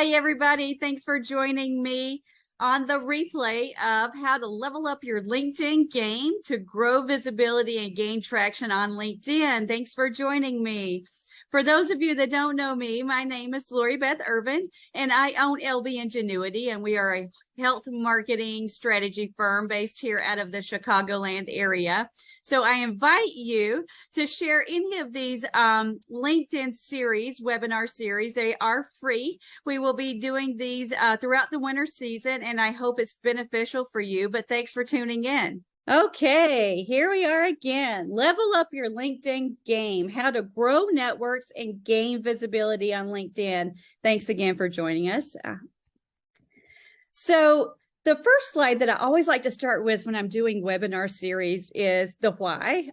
Hey, everybody. Thanks for joining me on the replay of how to level up your LinkedIn game to grow visibility and gain traction on LinkedIn. Thanks for joining me. For those of you that don't know me, my name is Lori Beth Irvin, and I own LB Ingenuity, and we are a health marketing strategy firm based here out of the Chicagoland area. So I invite you to share any of these LinkedIn series, webinar series. They are free. We will be doing these throughout the winter season, and I hope it's beneficial for you. But thanks for tuning in. Okay, here we are again. Level up your LinkedIn game, how to grow networks and gain visibility on LinkedIn. Thanks again for joining us. So the first slide that I always like to start with when I'm doing webinar series is the why.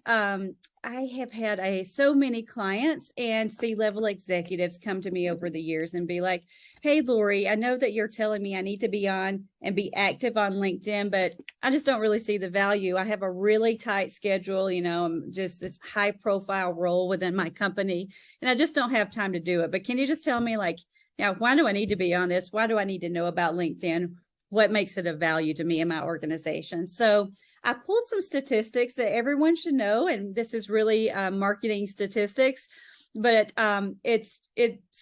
I have had so many clients and C-level executives come to me over the years and be like, hey, Lori, I know that you're telling me I need to be on and be active on LinkedIn, but I just don't really see the value. I have a really tight schedule, I'm just this high profile role within my company, and I just don't have time to do it. But can you just tell me, why do I need to be on this? Why do I need to know about LinkedIn? What makes it of value to me and my organization? So I pulled some statistics that everyone should know, and this is really marketing statistics, but it's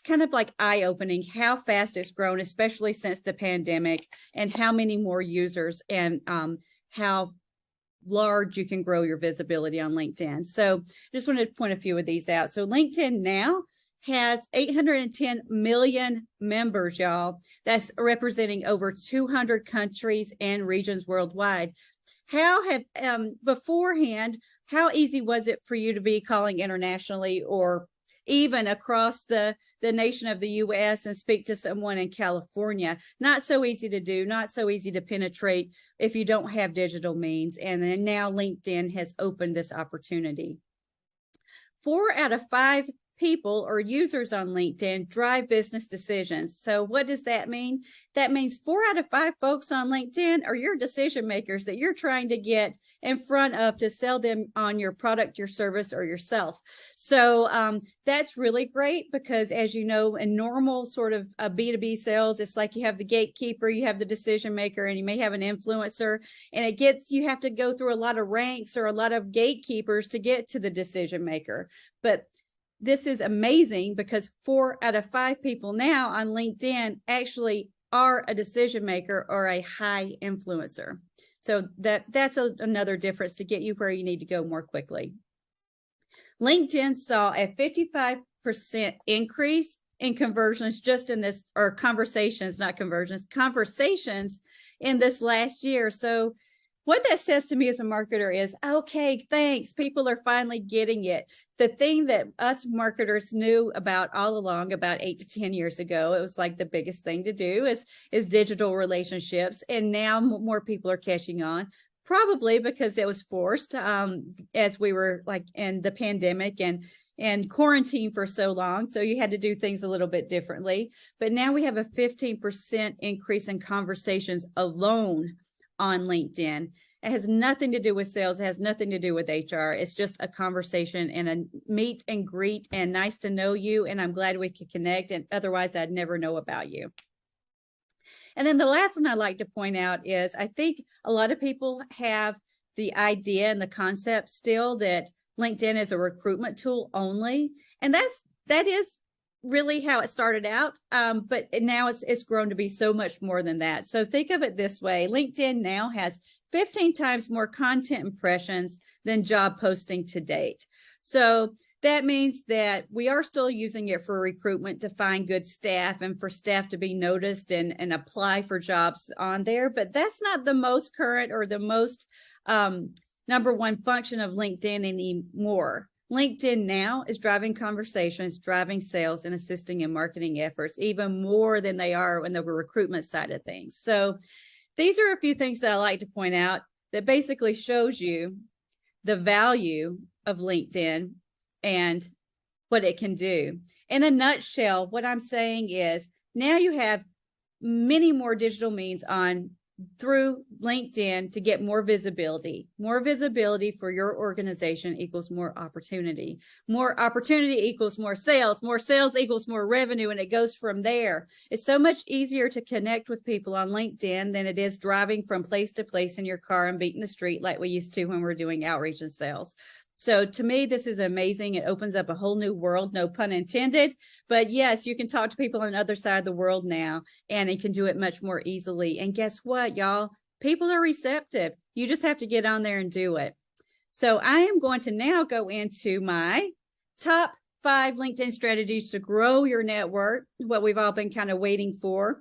kind of like eye-opening how fast it's grown, especially since the pandemic, and how many more users and how large you can grow your visibility on LinkedIn. So just wanted to point a few of these out. So LinkedIn now has 810 million members, y'all. That's representing over 200 countries and regions worldwide. Beforehand, how easy was it for you to be calling internationally or even across the nation of the US and speak to someone in California? Not so easy to do, not so easy to penetrate if you don't have digital means. And then now LinkedIn has opened this opportunity. 4 out of 5 people or users on LinkedIn drive business decisions. So what does that mean? That means 4 out of 5 folks on LinkedIn are your decision makers that you're trying to get in front of to sell them on your product, your service, or yourself. So that's really great because, as you know, in normal sort of B2B sales, it's like you have the gatekeeper, you have the decision maker, and you may have an influencer, and you have to go through a lot of ranks or a lot of gatekeepers to get to the decision maker. But this is amazing because 4 out of 5 people now on LinkedIn actually are a decision maker or a high influencer. So that's another difference to get you where you need to go more quickly. LinkedIn saw a 55% increase in conversions just in this, or conversations, not conversions, conversations in this last year. So what that says to me as a marketer is, okay, thanks. People are finally getting it. The thing that us marketers knew about all along, about 8 to 10 years ago, it was like the biggest thing to do is digital relationships. And now more people are catching on, probably because it was forced as we were like in the pandemic and quarantine for so long. So you had to do things a little bit differently. But now we have a 15% increase in conversations alone on LinkedIn. It has nothing to do with sales. It has nothing to do with HR. It's just a conversation and a meet and greet and nice to know you. And I'm glad we could connect. And otherwise, I'd never know about you. And then the last one I'd like to point out is I think a lot of people have the idea and the concept still that LinkedIn is a recruitment tool only. And that is really how it started out, but now it's grown to be so much more than that. So think of it this way. LinkedIn now has 15 times more content impressions than job posting to date. So that means that we are still using it for recruitment to find good staff and for staff to be noticed and apply for jobs on there. But that's not the most current or the most number one function of LinkedIn anymore. LinkedIn now is driving conversations, driving sales, and assisting in marketing efforts even more than they are on the recruitment side of things. So these are a few things that I like to point out that basically shows you the value of LinkedIn and what it can do. In a nutshell, what I'm saying is now you have many more digital means on through LinkedIn to get more visibility. More visibility for your organization equals more opportunity. More opportunity equals more sales equals more revenue, and it goes from there. It's so much easier to connect with people on LinkedIn than it is driving from place to place in your car and beating the street like we used to when we were doing outreach and sales. So to me, this is amazing. It opens up a whole new world, no pun intended. But yes, you can talk to people on the other side of the world now, and you can do it much more easily. And guess what, y'all? People are receptive. You just have to get on there and do it. So I am going to now go into my top 5 LinkedIn strategies to grow your network, what we've all been kind of waiting for.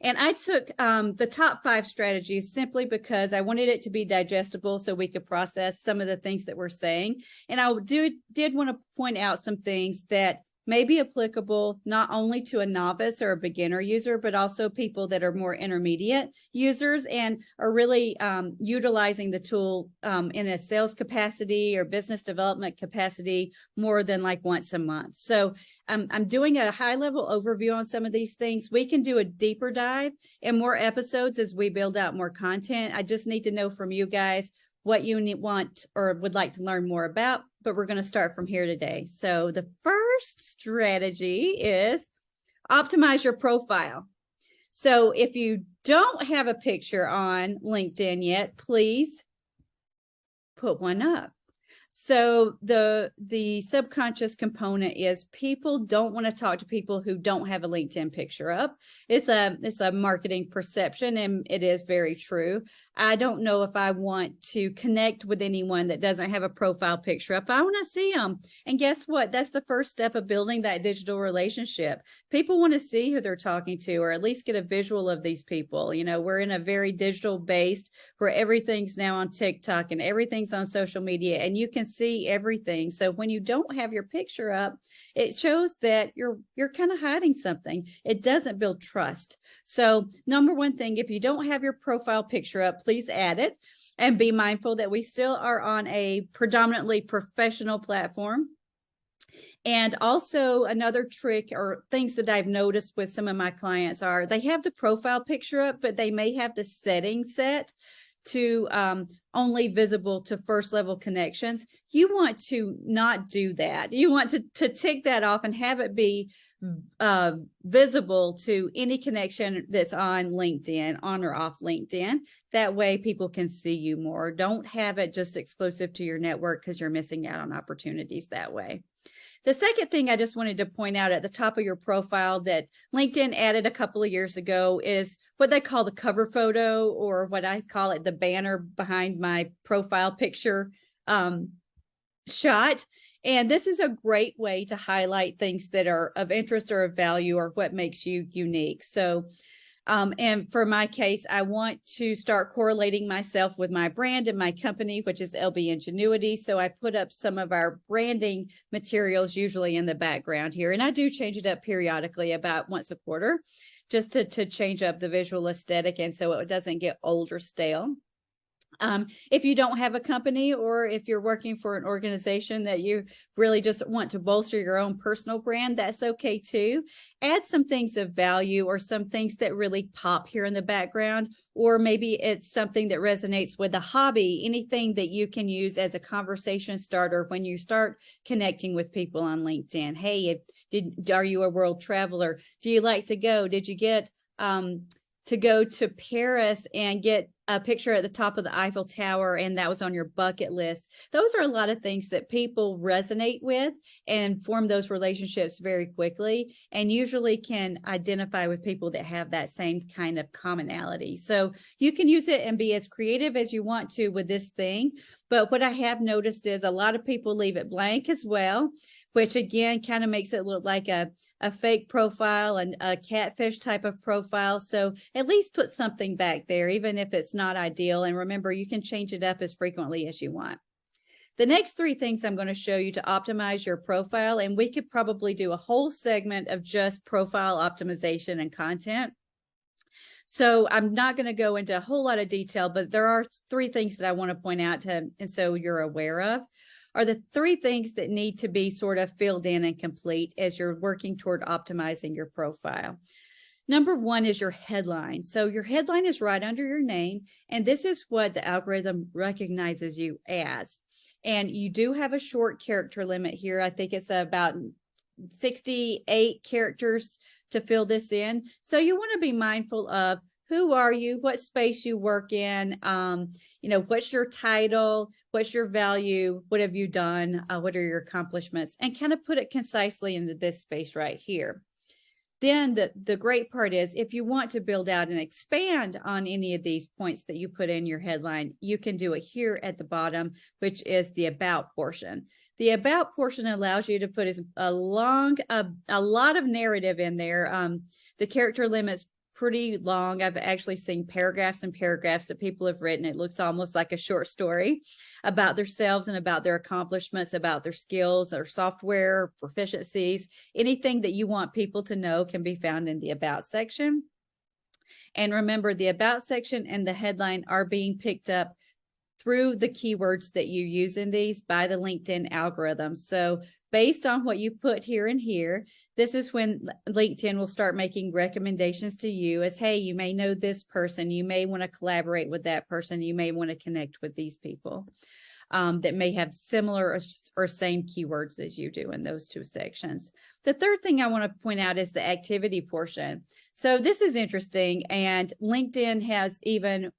And I took the top 5 strategies simply because I wanted it to be digestible so we could process some of the things that we're saying. And I did want to point out some things that may be applicable not only to a novice or a beginner user, but also people that are more intermediate users and are really utilizing the tool in a sales capacity or business development capacity more than like once a month. So I'm doing a high-level overview on some of these things. We can do a deeper dive and more episodes as we build out more content. I just need to know from you guys what you want or would like to learn more about, but we're going to start from here today. So the first strategy is optimize your profile. So if you don't have a picture on LinkedIn yet, please put one up. So the subconscious component is people don't want to talk to people who don't have a LinkedIn picture up. It's a marketing perception, and it is very true. I don't know if I want to connect with anyone that doesn't have a profile picture up. I want to see them. And guess what? That's the first step of building that digital relationship. People want to see who they're talking to, or at least get a visual of these people. You know, we're in a very digital based where everything's now on TikTok and everything's on social media, and you can see everything. So when you don't have your picture up, it shows that you're kind of hiding something. It doesn't build trust. So number one thing, if you don't have your profile picture up, please add it, and be mindful that we still are on a predominantly professional platform. And also another trick or things that I've noticed with some of my clients are they have the profile picture up, but they may have the settings set to only visible to first level connections. You want to not do that. You want to tick that off and have it be visible to any connection that's on LinkedIn, on or off LinkedIn. That way people can see you more. Don't have it just exclusive to your network because you're missing out on opportunities that way. The second thing I just wanted to point out at the top of your profile that LinkedIn added a couple of years ago is what they call the cover photo, or what I call it the banner behind my profile picture shot. And this is a great way to highlight things that are of interest or of value or what makes you unique. So and for my case, I want to start correlating myself with my brand and my company, which is LB Ingenuity. So I put up some of our branding materials usually in the background here. And I do change it up periodically about once a quarter, just to change up the visual aesthetic and so it doesn't get old or stale. If you don't have a company, or if you're working for an organization that you really just want to bolster your own personal brand, that's okay too. Add some things of value or some things that really pop here in the background, or maybe it's something that resonates with a hobby, anything that you can use as a conversation starter when you start connecting with people on LinkedIn. Hey, are you a world traveler? Do you like to go? Did you get to go to Paris and get a picture at the top of the Eiffel Tower, and that was on your bucket list? Those are a lot of things that people resonate with and form those relationships very quickly, and usually can identify with people that have that same kind of commonality. So you can use it and be as creative as you want to with this thing. But what I have noticed is a lot of people leave it blank as well, which again kind of makes it look like a fake profile and a catfish type of profile. So at least put something back there, even if it's not ideal. And remember, you can change it up as frequently as you want. The next 3 things I'm going to show you to optimize your profile, and we could probably do a whole segment of just profile optimization and content. So I'm not going to go into a whole lot of detail, but there are 3 things that I want to point out and so you're aware of. Are the 3 things that need to be sort of filled in and complete as you're working toward optimizing your profile. Number one is your headline. So your headline is right under your name, and this is what the algorithm recognizes you as. And you do have a short character limit here. I think it's about 68 characters to fill this in. So you want to be mindful of who are you, what space you work in, what's your title, what's your value, what have you done, what are your accomplishments, and kind of put it concisely into this space right here. Then the great part is if you want to build out and expand on any of these points that you put in your headline, you can do it here at the bottom, which is the about portion. The about portion allows you to put a lot of narrative in there. The character limit's pretty long. I've actually seen paragraphs and paragraphs that people have written. It looks almost like a short story about themselves and about their accomplishments, about their skills or software proficiencies. Anything that you want people to know can be found in the about section. And remember, the about section and the headline are being picked up through the keywords that you use in these by the LinkedIn algorithm. So based on what you put here and here, this is when LinkedIn will start making recommendations to you as, hey, you may know this person, you may want to collaborate with that person, you may want to connect with these people that may have similar or same keywords as you do in those two sections. The third thing I want to point out is the activity portion. So this is interesting, and LinkedIn has even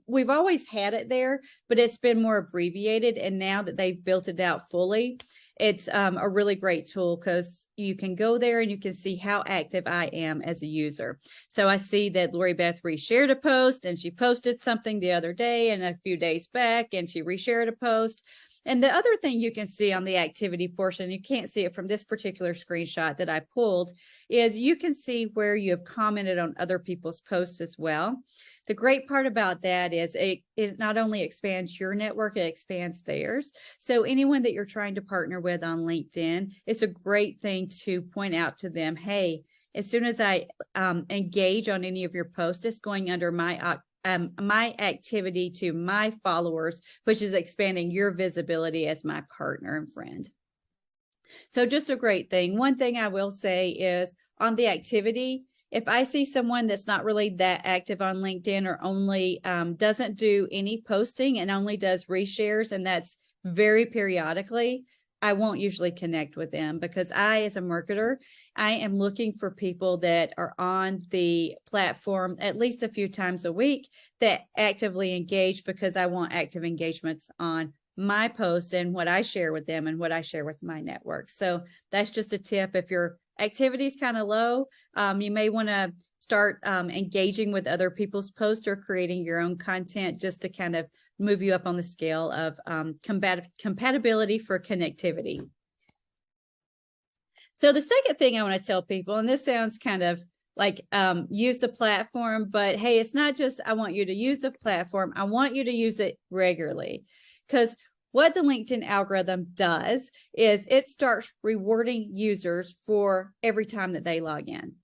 we've always had it there, but it's been more abbreviated. And now that they've built it out fully, it's a really great tool because you can go there and you can see how active I am as a user. So I see that Lori Beth reshared a post, and she posted something the other day and a few days back, and she reshared a post. And the other thing you can see on the activity portion, you can't see it from this particular screenshot that I pulled, is you can see where you have commented on other people's posts as well. The great part about that is it not only expands your network, it expands theirs. So anyone that you're trying to partner with on LinkedIn, it's a great thing to point out to them, hey, as soon as I engage on any of your posts, it's going under my activity to my followers, which is expanding your visibility as my partner and friend. So just a great thing. One thing I will say is on the activity, if I see someone that's not really that active on LinkedIn or only doesn't do any posting and only does reshares, and that's very periodically, I won't usually connect with them because I, as a marketer, I am looking for people that are on the platform at least a few times a week that actively engage, because I want active engagements on my post and what I share with them and what I share with my network. So that's just a tip. If your activity is kind of low, you may want to start engaging with other people's posts or creating your own content just to kind of move you up on the scale of compatibility for connectivity. So the second thing I want to tell people, and this sounds kind of like use the platform, but hey, it's not just I want you to use the platform. I want you to use it regularly, because what the LinkedIn algorithm does is it starts rewarding users for every time that they log in.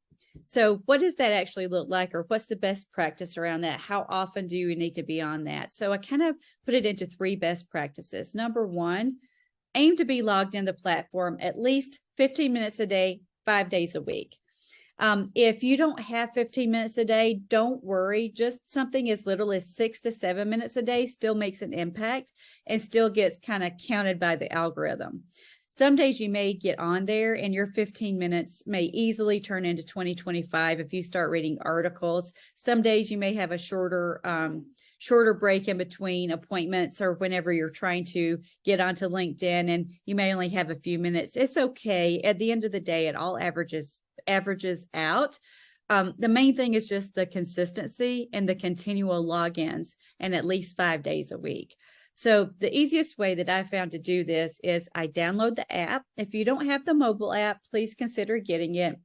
So what does that actually look like, or what's the best practice around that? How often do you need to be on that? So I kind of put it into 3 best practices. Number 1, aim to be logged in the platform at least 15 minutes a day, 5 days a week. If you don't have 15 minutes a day, don't worry. Just something as little as 6 to 7 minutes a day still makes an impact and still gets kind of counted by the algorithm. Some days you may get on there and your 15 minutes may easily turn into 20, 25 if you start reading articles. Some days you may have a shorter break in between appointments or whenever you're trying to get onto LinkedIn, and you may only have a few minutes. It's okay. At the end of the day, it all averages out. The main thing is just the consistency and the continual logins, and at least 5 days a week. So the easiest way that I found to do this is I download the app. If you don't have the mobile app, please consider getting it.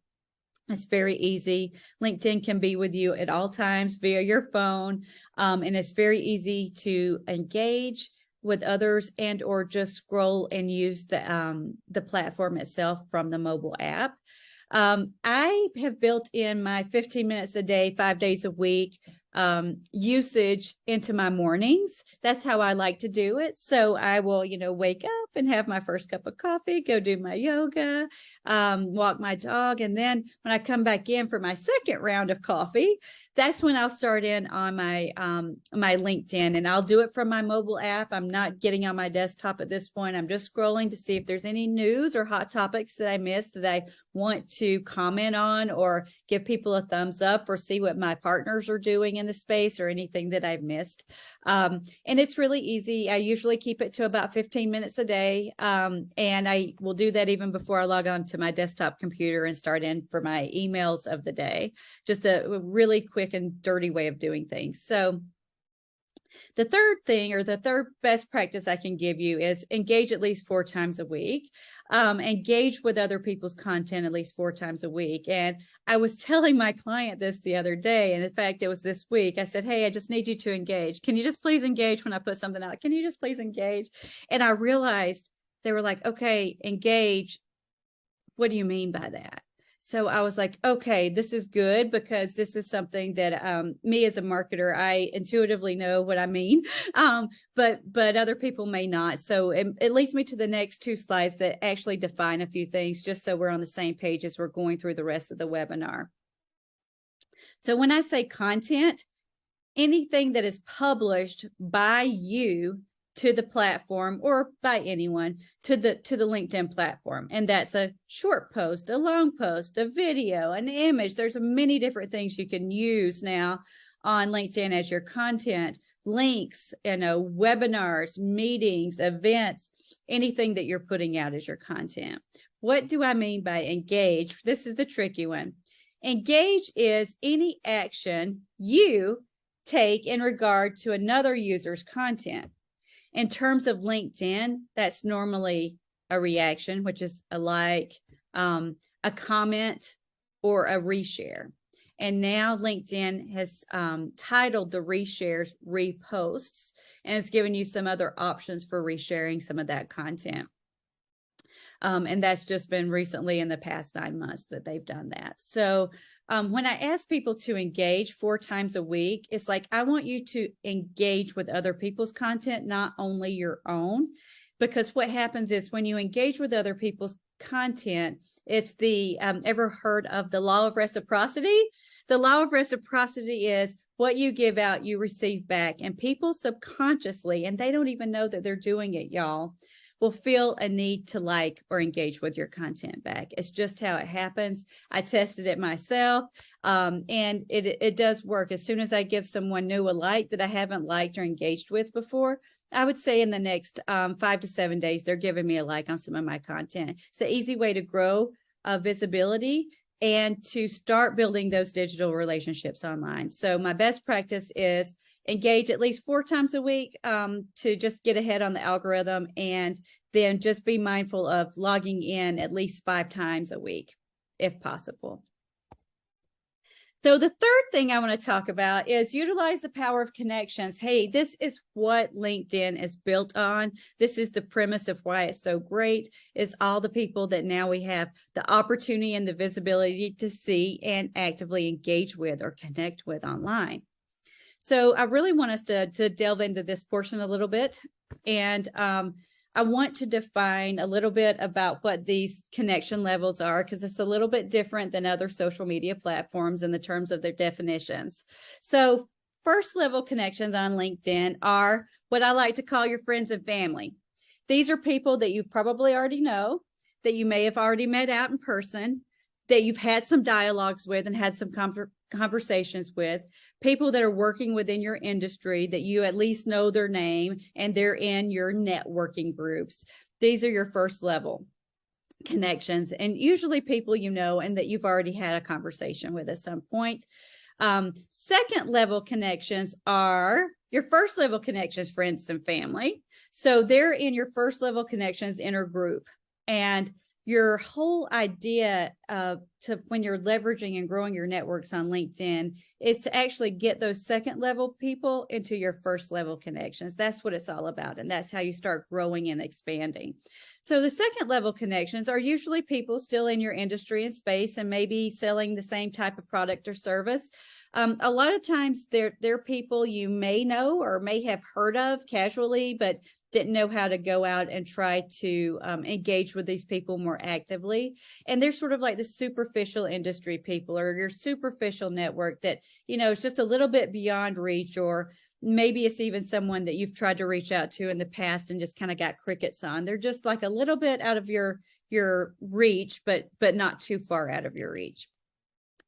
It's very easy. LinkedIn can be with you at all times via your phone, and it's very easy to engage with others and or just scroll and use the platform itself from the mobile app. I have built in my 15 minutes a day, 5 days a week usage into my mornings. That's how I like to do it. So I will, wake up, up and have my first cup of coffee, go do my yoga, walk my dog. And then when I come back in for my second round of coffee, that's when I'll start in on my my LinkedIn, and I'll do it from my mobile app. I'm not getting on my desktop at this point. I'm just scrolling to see if there's any news or hot topics that I missed that I want to comment on or give people a thumbs up, or see what my partners are doing in the space or anything that I've missed. And it's really easy. I usually keep it to about 15 minutes a day. And I will do that even before I log on to my desktop computer and start in for my emails of the day. Just a really quick and dirty way of doing things. So the third thing, or the third best practice I can give you, is engage at least 4 times a week. Engage with other people's content at least 4 times a week. And I was telling my client this the other day, and in fact, it was this week. I said, hey, I just need you to engage. Can you just please engage when I put something out? Can you just please engage? And I realized they were like, okay, engage. What do you mean by that? So I was like, okay, this is good, because this is something that me as a marketer, I intuitively know what I mean, but other people may not. So it leads me to the next 2 slides that actually define a few things, just so we're on the same page as we're going through the rest of the webinar. So when I say content, anything that is published by you to the platform, or by anyone to the LinkedIn platform. And that's a short post, a long post, a video, an image. There's many different things you can use now on LinkedIn as your content, links, webinars, meetings, events, anything that you're putting out as your content. What do I mean by engage? This is the tricky one. Engage is any action you take in regard to another user's content. In terms of LinkedIn, that's normally a reaction, which is a like, a comment, or a reshare. And now LinkedIn has titled the reshares reposts, and it's given you some other options for resharing some of that content. And that's just been recently in the past 9 months that they've done that. So when I ask people to engage 4 times a week, it's like, I want you to engage with other people's content, not only your own, because what happens is when you engage with other people's content, it's the, ever heard of the law of reciprocity? The law of reciprocity is what you give out, you receive back. And people subconsciously, and they don't even know that they're doing it, y'all, will feel a need to like or engage with your content back. It's just how it happens. I tested it myself, and it does work. As soon as I give someone new a like that I haven't liked or engaged with before, I would say in the next 5 to 7 days, they're giving me a like on some of my content. It's an easy way to grow visibility and to start building those digital relationships online. So my best practice is engage at least 4 times a week to just get ahead on the algorithm, and then just be mindful of logging in at least 5 times a week, if possible. So the third thing I want to talk about is utilize the power of connections. Hey, this is what LinkedIn is built on. This is the premise of why it's so great, is all the people that now we have the opportunity and the visibility to see and actively engage with or connect with online. So I really want us to delve into this portion a little bit. And I want to define a little bit about what these connection levels are, because it's a little bit different than other social media platforms in the terms of their definitions. So first level connections on LinkedIn are what I like to call your friends and family. These are people that you probably already know, that you may have already met out in person, that you've had some dialogues with and had some conversations with, people that are working within your industry that you at least know their name and they're in your networking groups. These are your first level connections, and usually people you know and that you've already had a conversation with at some point. Second level connections are your first level connections, friends and family. So they're in your first level connections inner group. And your whole idea to when you're leveraging and growing your networks on LinkedIn is to actually get those second level people into your first level connections. That's what it's all about. And that's how you start growing and expanding. So the second level connections are usually people still in your industry and space and maybe selling the same type of product or service. A lot of times they're people you may know or may have heard of casually, but didn't know how to go out and try to engage with these people more actively. And they're sort of like the superficial industry people or your superficial network that, is just a little bit beyond reach, or maybe it's even someone that you've tried to reach out to in the past and just kind of got crickets on. They're just like a little bit out of your reach, but not too far out of your reach.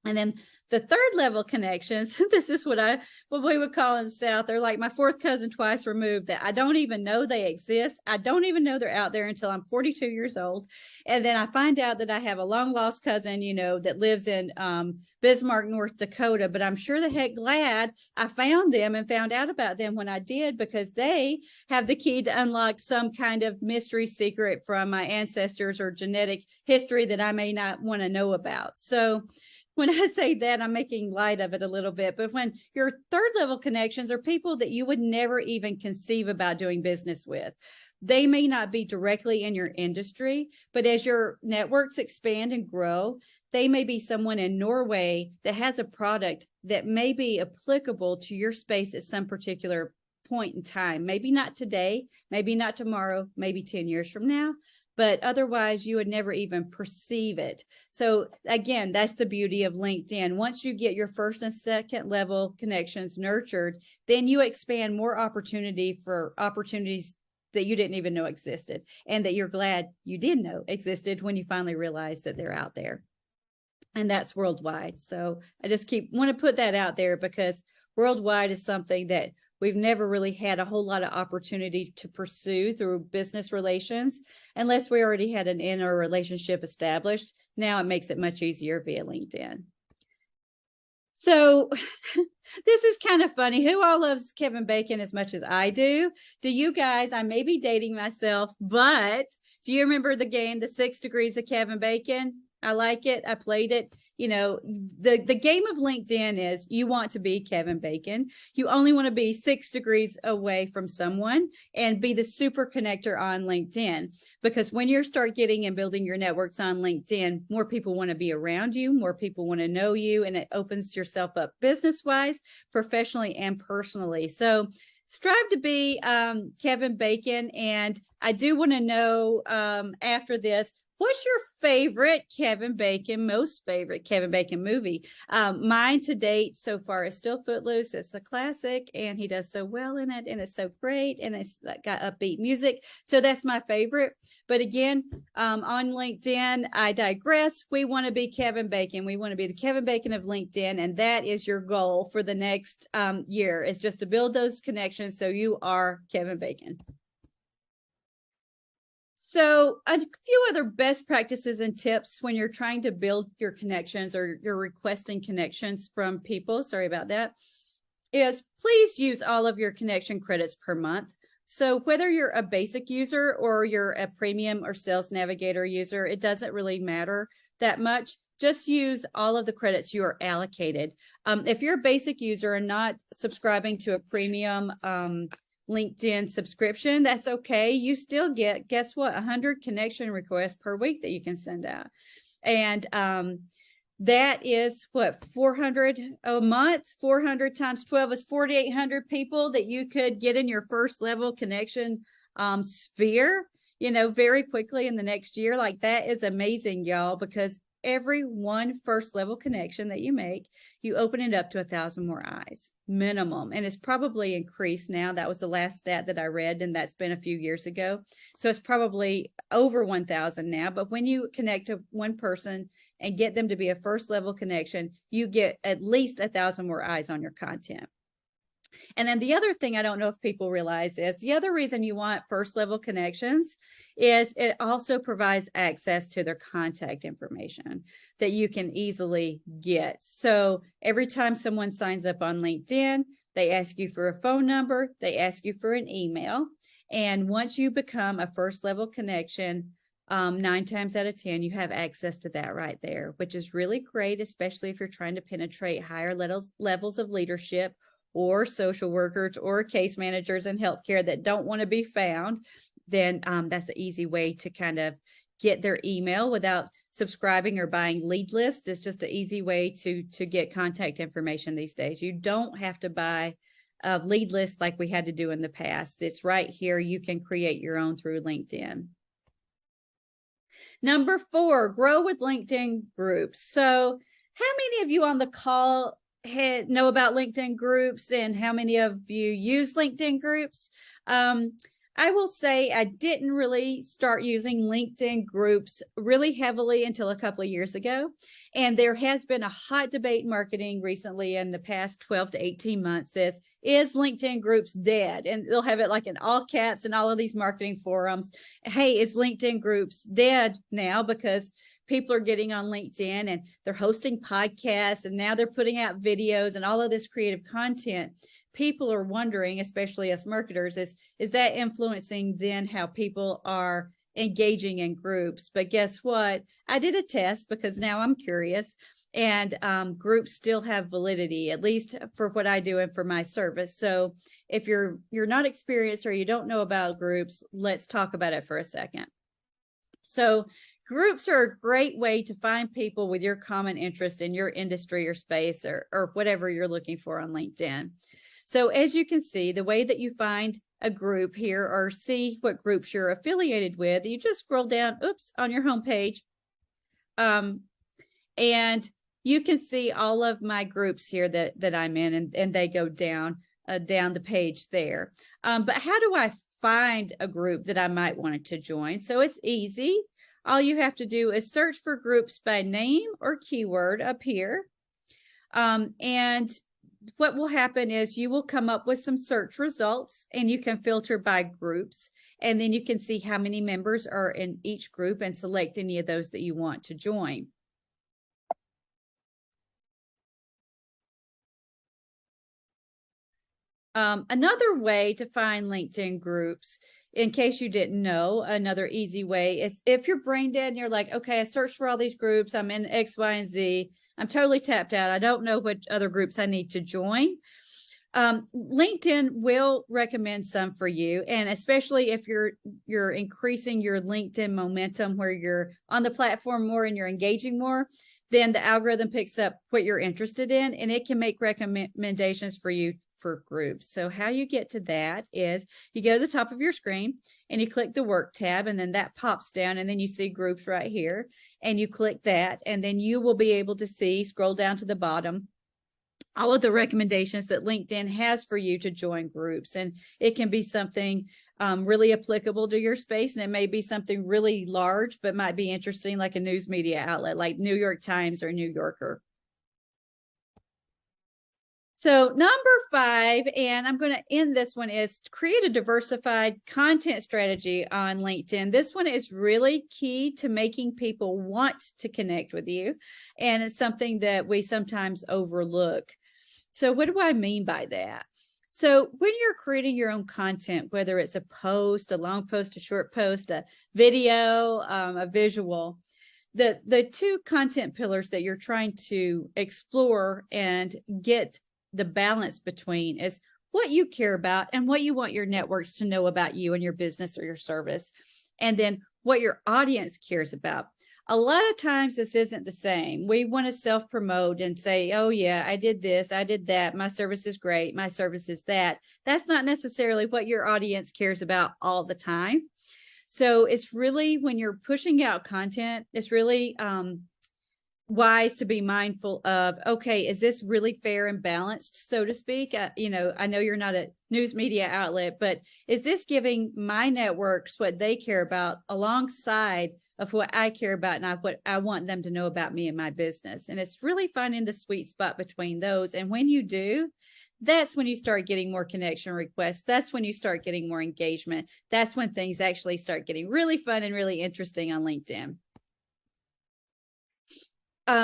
And then the third level connections, this is what we would call in the South, they're like my fourth cousin twice removed, that I don't even know they exist. I don't even know they're out there until I'm 42 years old. And then I find out that I have a long lost cousin, that lives in Bismarck, North Dakota, but I'm sure the heck glad I found them and found out about them when I did, because they have the key to unlock some kind of mystery secret from my ancestors or genetic history that I may not want to know about. So when I say that, I'm making light of it a little bit, but when your third level connections are people that you would never even conceive about doing business with. They may not be directly in your industry, but as your networks expand and grow, they may be someone in Norway that has a product that may be applicable to your space at some particular point in time. Maybe not today, maybe not tomorrow, maybe 10 years from now, but otherwise you would never even perceive it. So again, that's the beauty of LinkedIn. Once you get your first and second level connections nurtured, then you expand more opportunity for opportunities that you didn't even know existed, and that you're glad you did know existed when you finally realized that they're out there. And that's worldwide. So I just want to put that out there, because worldwide is something that we've never really had a whole lot of opportunity to pursue through business relations, unless we already had an inner relationship established. Now it makes it much easier via LinkedIn. So this is kind of funny. Who all loves Kevin Bacon as much as I do? Do you guys? I may be dating myself, but do you remember the game, The 6 Degrees of Kevin Bacon? I like it. I played it. The game of LinkedIn is you want to be Kevin Bacon. You only want to be 6 degrees away from someone and be the super connector on LinkedIn. Because when you start getting and building your networks on LinkedIn, more people want to be around you, more people want to know you, and it opens yourself up business-wise, professionally, and personally. So strive to be Kevin Bacon. And I do want to know after this, what's your favorite most favorite Kevin Bacon movie? Mine to date so far is still Footloose. It's a classic, and he does so well in it, and it's so great, and it's got upbeat music. So that's my favorite. But again, on LinkedIn, I digress. We want to be Kevin Bacon. We want to be the Kevin Bacon of LinkedIn, and that is your goal for the next year, is just to build those connections so you are Kevin Bacon. So a few other best practices and tips when you're trying to build your connections or you're requesting connections from people, sorry about that, is please use all of your connection credits per month. So whether you're a basic user or you're a premium or sales navigator user, it doesn't really matter that much. Just use all of the credits you are allocated. If you're a basic user and not subscribing to a premium LinkedIn subscription, that's okay. You still get, guess what, 100 connection requests per week that you can send out. And that is what, 400 a month. 400 times 12 is 4,800 people that you could get in your first level connection sphere, very quickly in the next year. Like, that is amazing, y'all, because every one first level connection that you make, you open it up to 1,000 more eyes minimum. And it's probably increased now. That was the last stat that I read, and that's been a few years ago. So it's probably over 1,000 now. But when you connect to one person and get them to be a first level connection, you get at least 1,000 more eyes on your content. And then the other thing I don't know if people realize is the other reason you want first level connections is it also provides access to their contact information that you can easily get. So every time someone signs up on LinkedIn, they ask you for a phone number, they ask you for an email. And once you become a first level connection, 9 times out of 10, you have access to that right there, which is really great, especially if you're trying to penetrate higher levels of leadership, or social workers or case managers in healthcare that don't want to be found. Then that's an easy way to kind of get their email without subscribing or buying lead lists. It's just an easy way to get contact information these days. You don't have to buy lead list like we had to do in the past. It's right here. You can create your own through LinkedIn. Number 4, grow with LinkedIn groups. So how many of you on the call know about LinkedIn groups, and how many of you use LinkedIn groups? I will say I didn't really start using LinkedIn groups really heavily until a couple of years ago. And there has been a hot debate in marketing recently in the past 12 to 18 months is LinkedIn groups dead? And they'll have it like in all caps in all of these marketing forums. Hey, is LinkedIn groups dead now? Because people are getting on LinkedIn and they're hosting podcasts, and now they're putting out videos and all of this creative content. People are wondering, especially as marketers, is that influencing then how people are engaging in groups? But guess what? I did a test because now I'm curious, and groups still have validity, at least for what I do and for my service. So if you're not experienced or you don't know about groups, let's talk about it for a second. So groups are a great way to find people with your common interest in your industry or space or whatever you're looking for on LinkedIn. So as you can see, the way that you find a group here or see what groups you're affiliated with, you just scroll down, on your homepage. And you can see all of my groups here that I'm in, and they go down the page there. But how do I find a group that I might want to join? So it's easy. All you have to do is search for groups by name or keyword up here. And what will happen is you will come up with some search results, and you can filter by groups, and then you can see how many members are in each group and select any of those that you want to join. Another way to find LinkedIn groups, in case you didn't know, another easy way is if you're brain dead and you're like, okay, I searched for all these groups, I'm in X, Y, and Z, I'm totally tapped out, I don't know what other groups I need to join. LinkedIn will recommend some for you, and especially if you're increasing your LinkedIn momentum, where you're on the platform more and you're engaging more, then the algorithm picks up what you're interested in, and it can make recommendations for you for groups. So how you get to that is you go to the top of your screen and you click the work tab, and then that pops down, and then you see groups right here, and you click that, and then you will be able to see, scroll down to the bottom, all of the recommendations that LinkedIn has for you to join groups. And it can be something really applicable to your space, and it may be something really large but might be interesting, like a news media outlet like New York Times or New Yorker. So number 5, and I'm going to end this one, is create a diversified content strategy on LinkedIn. This one is really key to making people want to connect with you, and it's something that we sometimes overlook. So what do I mean by that? So when you're creating your own content, whether it's a post, a long post, a short post, a video, a visual, the 2 content pillars that you're trying to explore and get the balance between is what you care about and what you want your networks to know about you and your business or your service, and then what your audience cares about. A lot of times this isn't the same. We want to self-promote and say, oh yeah, I did this, I did that, my service is great, my service is that. That's not necessarily what your audience cares about all the time. So it's really, when you're pushing out content, it's really wise to be mindful of, okay, is this really fair and balanced, so to speak? I know you're not a news media outlet, but is this giving my networks what they care about alongside of what I care about and what I want them to know about me and my business? And it's really finding the sweet spot between those. And when you do, that's when you start getting more connection requests. That's when you start getting more engagement. That's when things actually start getting really fun and really interesting on LinkedIn.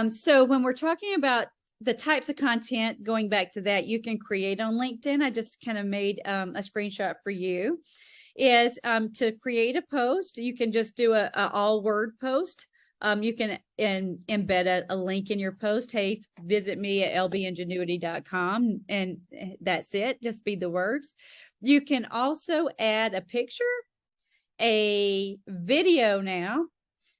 So when we're talking about the types of content, going back to that, you can create on LinkedIn. I just kind of made a screenshot for you. Is to create a post, you can just do a all word post. You can embed a link in your post. Hey, visit me at lbingenuity.com, and that's it. Just be the words. You can also add a picture, a video now,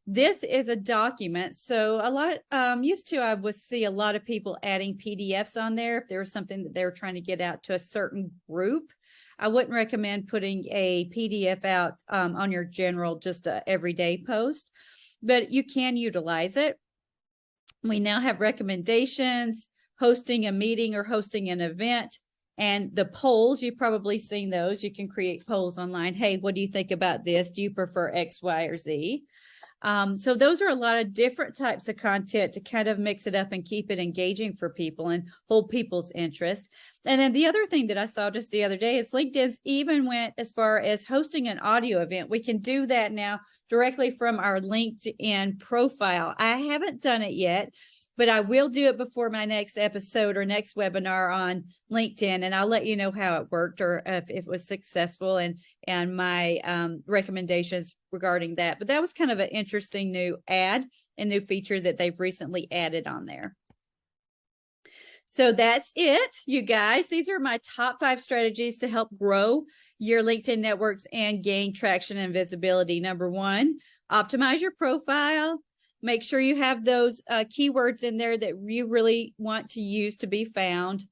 This is a document. So a lot used to, I would see a lot of people adding PDFs on there if there was something that they were trying to get out to a certain group. I wouldn't recommend putting a PDF out on your general, just a everyday post, but you can utilize it. We now have recommendations, hosting a meeting or hosting an event, and the polls. You've probably seen those. You can create polls online. Hey, what do you think about this? Do you prefer X, Y, or Z? So those are a lot of different types of content to kind of mix it up and keep it engaging for people and hold people's interest. And then the other thing that I saw just the other day is LinkedIn's even went as far as hosting an audio event. We can do that now directly from our LinkedIn profile. I haven't done it yet, but I will do it before my next episode or next webinar on LinkedIn, and I'll let you know how it worked or if it was successful and my recommendations regarding that. But that was kind of an interesting new new feature that they've recently added on there. So that's it, you guys. These are my top 5 strategies to help grow your LinkedIn networks and gain traction and visibility. Number 1, optimize your profile. Make sure you have those keywords in there that you really want to use to be found.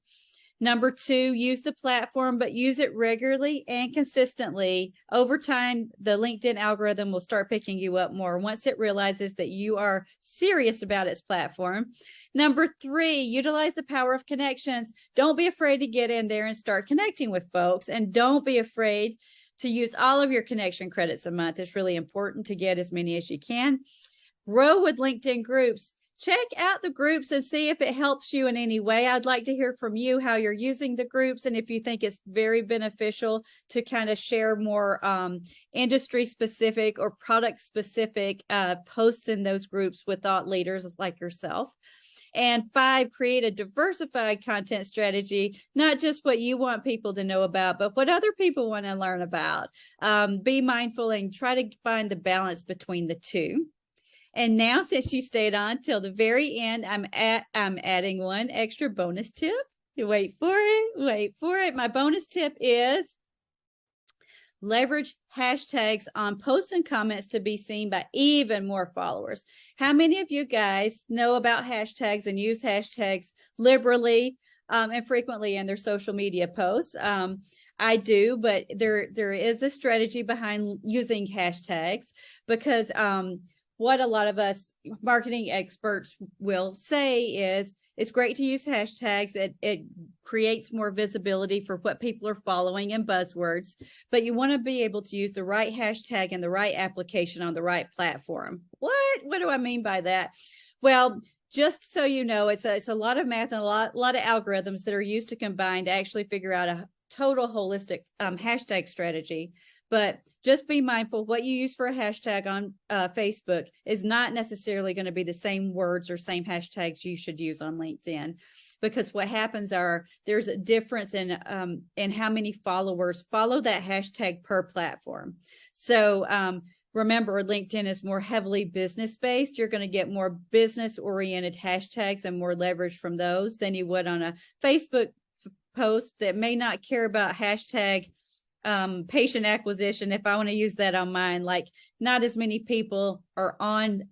Number 2, use the platform, but use it regularly and consistently. Over time, the LinkedIn algorithm will start picking you up more once it realizes that you are serious about its platform. Number 3, utilize the power of connections. Don't be afraid to get in there and start connecting with folks, and don't be afraid to use all of your connection credits a month. It's really important to get as many as you can. Grow with LinkedIn groups. Check out the groups and see if it helps you in any way. I'd like to hear from you how you're using the groups and if you think it's very beneficial to kind of share more industry specific or product specific posts in those groups with thought leaders like yourself. And 5, create a diversified content strategy, not just what you want people to know about, but what other people want to learn about. Be mindful and try to find the balance between the two. And now, since you stayed on till the very end, I'm adding one extra bonus tip. Wait for it. My bonus tip is leverage hashtags on posts and comments to be seen by even more followers. How many of you guys know about hashtags and use hashtags liberally and frequently in their social media posts? I do, but there is a strategy behind using hashtags because what a lot of us marketing experts will say is it's great to use hashtags. It creates more visibility for what people are following and buzzwords, but you want to be able to use the right hashtag and the right application on the right platform. What do I mean by that? Well, just so you know, it's a lot of math and a lot of algorithms that are used to combine to actually figure out a total holistic hashtag strategy. But just be mindful what you use for a hashtag on Facebook is not necessarily going to be the same words or same hashtags you should use on LinkedIn, because what happens there's a difference in how many followers follow that hashtag per platform. So remember, LinkedIn is more heavily business-based. You're going to get more business-oriented hashtags and more leverage from those than you would on a Facebook post that may not care about hashtag patient acquisition. If I want to use that on mine, like not as many people are on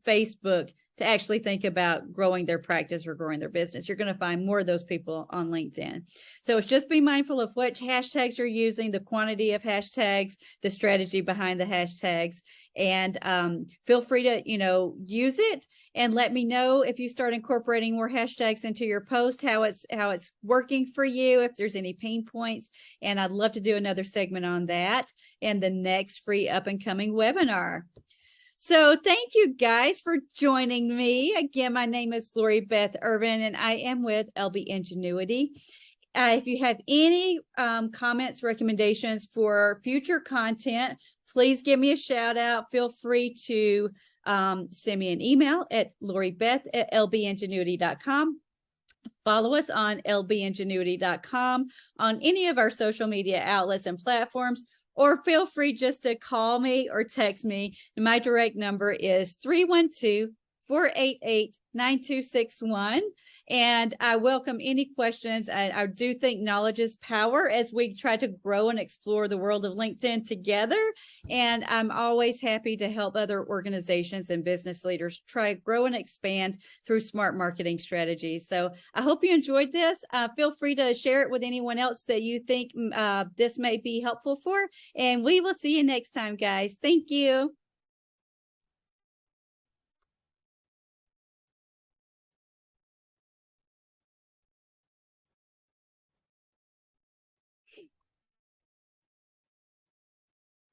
Facebook to actually think about growing their practice or growing their business. You're going to find more of those people on LinkedIn. So it's just be mindful of which hashtags you're using, the quantity of hashtags, the strategy behind the hashtags, and feel free to, use it and let me know if you start incorporating more hashtags into your post, how it's working for you, if there's any pain points. And I'd love to do another segment on that in the next free up and coming webinar. So thank you guys for joining me. Again, my name is Lori Beth Irvin, and I am with LB Ingenuity. If you have any comments, recommendations for future content, please give me a shout out. Feel free to send me an email at loribeth@lbingenuity.com. Follow us on lbingenuity.com on any of our social media outlets and platforms, or feel free just to call me or text me. My direct number is 312 488-9261. And I welcome any questions. I do think knowledge is power as we try to grow and explore the world of LinkedIn together. And I'm always happy to help other organizations and business leaders try, grow, and expand through smart marketing strategies. So I hope you enjoyed this. Feel free to share it with anyone else that you think this may be helpful for. And we will see you next time, guys. Thank you.